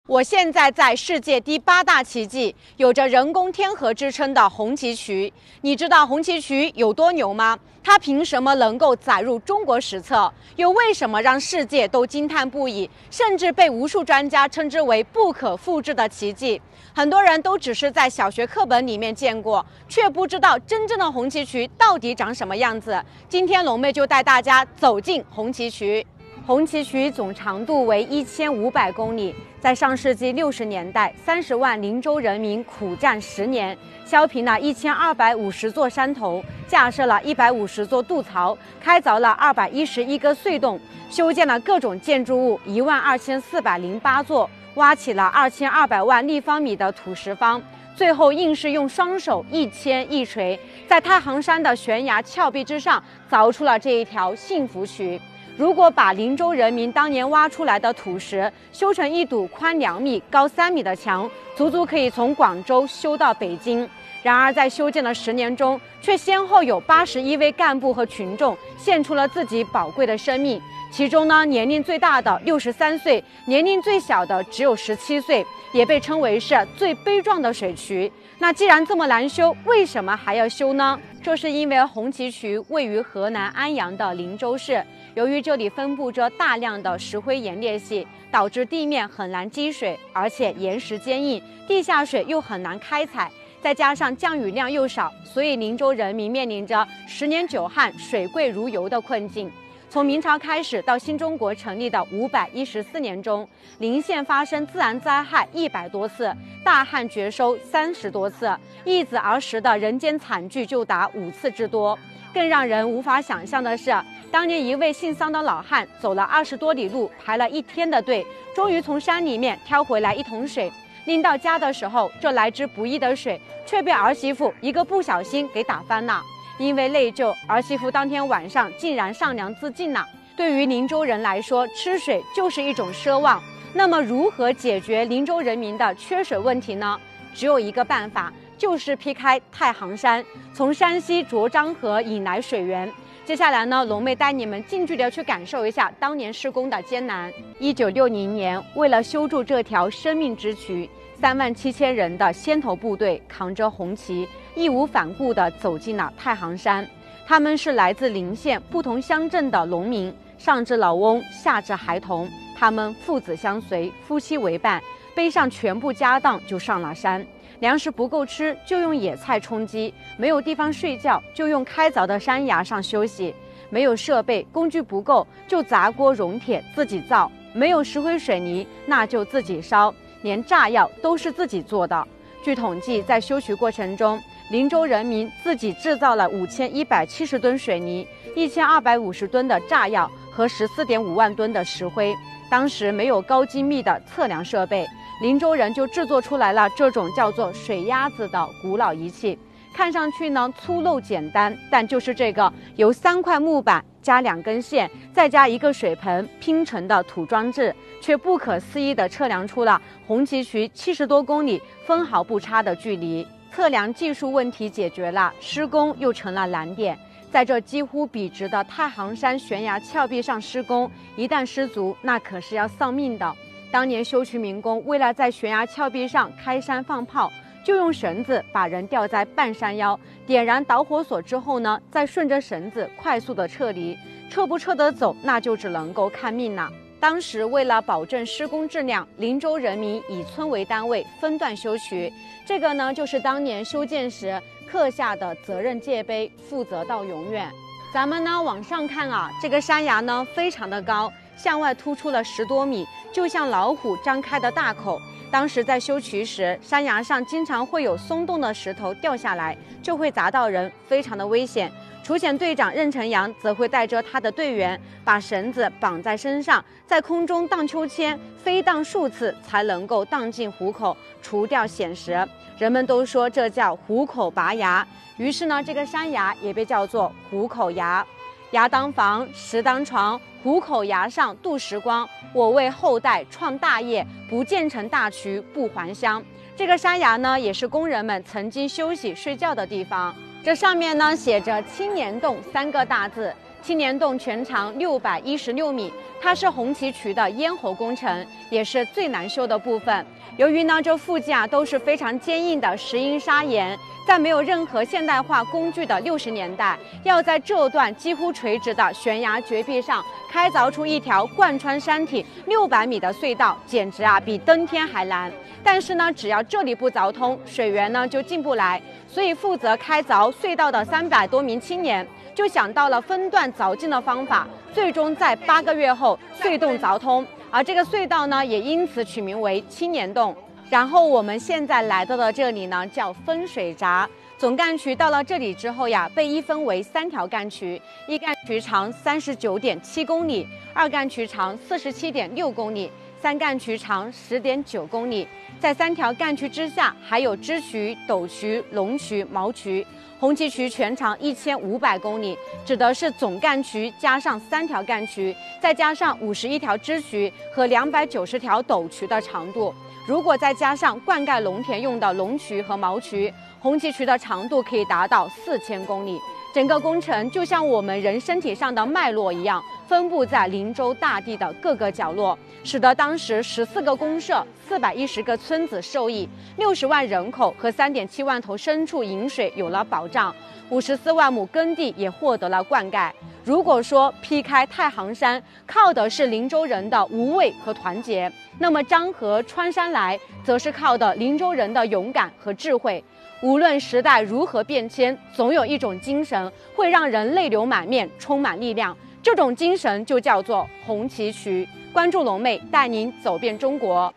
我现在在世界第8大奇迹，有着人工天河之称的红旗渠。你知道红旗渠有多牛吗？它凭什么能够载入中国史册？又为什么让世界都惊叹不已，甚至被无数专家称之为不可复制的奇迹？很多人都只是在小学课本里面见过，却不知道真正的红旗渠到底长什么样子。今天龙妹就带大家走进红旗渠。红旗渠总长度为1500公里，在上世纪60年代，30万林州人民苦战10年，削平了1250座山头，架设了150座渡槽，开凿了211个隧洞，修建了各种建筑物12408座，挖起了2200万立方米的土石方。最后硬是用双手一牵一锤，在太行山的悬崖峭壁之上凿出了这一条幸福渠。如果把林州人民当年挖出来的土石修成一堵宽2米、高3米的墙，足足可以从广州修到北京。然而，在修建的10年中，却先后有81位干部和群众献出了自己宝贵的生命。其中呢，年龄最大的63岁，年龄最小的只有17岁，也被称为是最悲壮的水渠。那既然这么难修，为什么还要修呢？这是因为红旗渠位于河南安阳的林州市，由于这里分布着大量的石灰岩裂隙，导致地面很难积水，而且岩石坚硬，地下水又很难开采，再加上降雨量又少，所以林州人民面临着10年久旱、水贵如油的困境。从明朝开始到新中国成立的514年中，林县发生自然灾害100多次，大旱绝收30多次，易子而食的人间惨剧就达5次之多。更让人无法想象的是，当年一位姓桑的老汉走了20多里路，排了1天的队，终于从山里面挑回来1桶水。拎到家的时候，这来之不易的水却被儿媳妇一个不小心给打翻了。因为内疚，儿媳妇当天晚上竟然上梁自尽了。对于林州人来说，吃水就是一种奢望。那么，如何解决林州人民的缺水问题呢？只有一个办法，就是劈开太行山，从山西卓漳河引来水源。接下来呢，龙妹带你们近距离去感受一下当年施工的艰难。1960年，为了修筑这条生命之渠，37000人的先头部队扛着红旗，义无反顾地走进了太行山。他们是来自邻县不同乡镇的农民，上至老翁，下至孩童，他们父子相随，夫妻为伴，背上全部家当就上了山。粮食不够吃，就用野菜充饥；没有地方睡觉，就用开凿的山崖上休息；没有设备，工具不够，就砸锅熔铁自己造；没有石灰水泥，那就自己烧。连炸药都是自己做的。据统计，在修渠过程中，林州人民自己制造了5170吨水泥、1250吨的炸药和14.5万吨的石灰。当时没有高精密的测量设备，林州人就制作出来了这种叫做水鸭子的古老仪器。看上去呢粗陋简单，但就是这个由3块木板加2根线，再加1个水盆拼成的土装置，却不可思议地测量出了红旗渠70多公里分毫不差的距离。测量技术问题解决了，施工又成了难点。在这几乎笔直的太行山悬崖峭壁上施工，一旦失足，那可是要丧命的。当年修渠民工为了在悬崖峭壁上开山放炮，就用绳子把人吊在半山腰，点燃导火索之后呢，再顺着绳子快速的撤离。撤不撤得走，那就只能够看命了。当时为了保证施工质量，林州人民以村为单位分段修渠。这个呢，就是当年修建时刻下的责任界碑，负责到永远。咱们呢往上看啊，这个山崖呢非常的高，向外突出了10多米，就像老虎张开的大口。当时在修渠时，山崖上经常会有松动的石头掉下来，就会砸到人，非常的危险。除险队长任成阳则会带着他的队员，把绳子绑在身上，在空中荡秋千，飞荡数次才能够荡进虎口，除掉险石。人们都说这叫虎口拔崖，于是呢，这个山崖也被叫做虎口崖。崖当房，石当床，虎口崖上度时光。我为后代创大业，不建成大渠不还乡。这个山崖呢，也是工人们曾经休息睡觉的地方。这上面呢写着青年洞3个大字，青年洞全长616米，它是红旗渠的咽喉工程，也是最难修的部分。由于呢，这附近都是非常坚硬的石英砂岩，在没有任何现代化工具的60年代，要在这段几乎垂直的悬崖绝壁上开凿出一条贯穿山体600米的隧道，简直比登天还难。但是呢，只要这里不凿通，水源呢就进不来。所以负责开凿隧道的300多名青年就想到了分段凿进的方法，最终在8个月后隧洞凿通。而这个隧道呢，也因此取名为青年洞。然后我们现在来到的这里呢，叫分水闸。总干渠到了这里之后呀，被一分为3条干渠，一干渠长39.7公里，2干渠长47.6公里，3干渠长10.9公里。在3条干渠之下，还有支渠、斗渠、龙渠、毛渠。红旗渠全长1500公里，指的是总干渠加上3条干渠，再加上51条支渠和290条斗渠的长度。如果再加上灌溉农田用的龙渠和毛渠，红旗渠的长度可以达到4000公里。整个工程就像我们人身体上的脉络一样，分布在林州大地的各个角落，使得当时14个公社、410个村子受益，60万人口和3.7万头牲畜饮水有了保障，54万亩耕地也获得了灌溉。如果说劈开太行山靠的是林州人的无畏和团结，那么漳河穿山来则是靠的林州人的勇敢和智慧。无论时代如何变迁，总有一种精神会让人泪流满面，充满力量。这种精神就叫做红旗渠。关注龙妹，带您走遍中国。